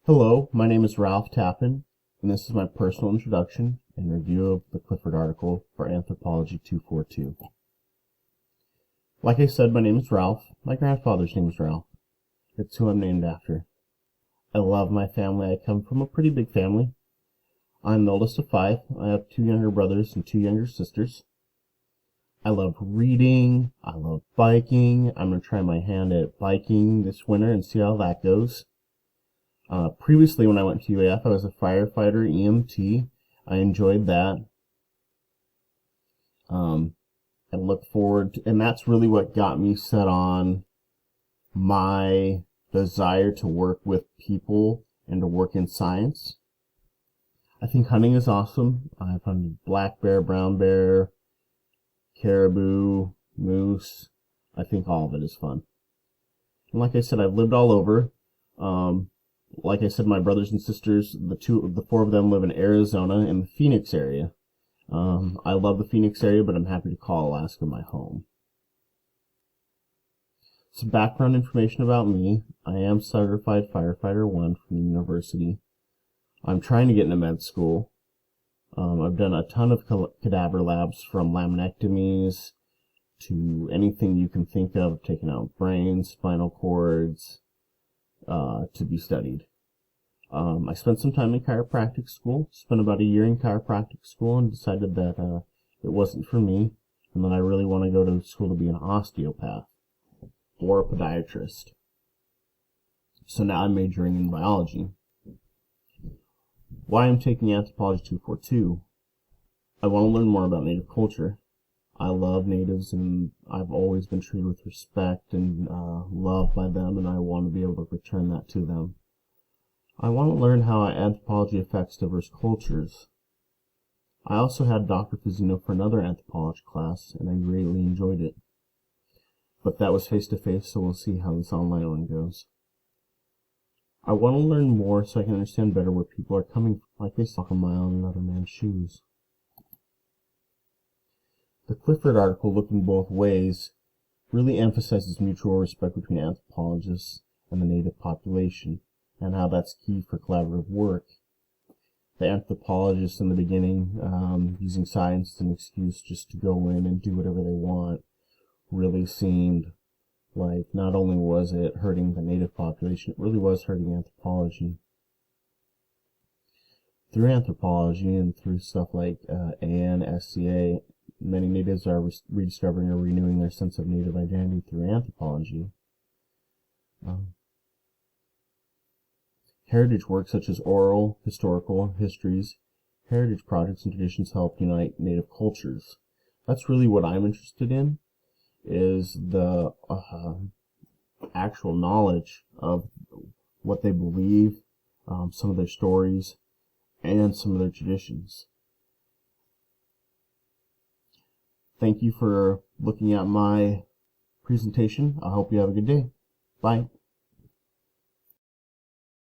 Hello, my name is Ralph Tappan, and this is my personal introduction and review of the Clifford article for Anthropology 242. Like I said, my name is Ralph. My grandfather's name is Ralph. It's who I'm named after. I love my family. I come from a pretty big family. I'm the oldest of five. I have two younger brothers and two younger sisters. I love reading. I love biking. I'm going to try my hand at biking this winter and see how that goes. Previously, when I went to UAF, I was a firefighter EMT. I enjoyed that. I look forward to, and that's really what got me set on my desire to work with people and to work in science. I think hunting is awesome. I've hunted black bear, brown bear, caribou, moose. I think all of it is fun. And like I said, I've lived all over. Like I said, my brothers and sisters, the four of them live in Arizona in the Phoenix area. I love the Phoenix area, but I'm happy to call Alaska my home. Some background information about me. I am certified firefighter 1 from the university. I'm trying to get into med school. I've done a ton of cadaver labs, from laminectomies to anything you can think of, taking out brains, spinal cords, to be studied. I spent some time in chiropractic school, spent about a year in chiropractic school, and decided that it wasn't for me, and that I really want to go to school to be an osteopath or a podiatrist. So now I'm majoring in biology. Why I'm taking Anthropology 242? I want to learn more about Native culture. I love natives, and I've always been treated with respect and love by them, and I want to be able to return that to them. I want to learn how anthropology affects diverse cultures. I also had Dr. Fazzino for another anthropology class, and I greatly enjoyed it. But that was face-to-face, so we'll see how this online one goes. I want to learn more so I can understand better where people are coming from, like they walk a mile in another man's shoes. The Clifford article, looking both ways, really emphasizes mutual respect between anthropologists and the native population, and how that's key for collaborative work. The anthropologists in the beginning, using science as an excuse just to go in and do whatever they want, really seemed like not only was it hurting the native population, it really was hurting anthropology. Through anthropology and through stuff like AN, SCA, many natives are rediscovering or renewing their sense of native identity through anthropology. Heritage work such as oral, historical, histories, heritage projects, and traditions help unite native cultures. That's really what I'm interested in, is the actual knowledge of what they believe, some of their stories, and some of their traditions. Thank you for looking at my presentation. I hope you have a good day. Bye.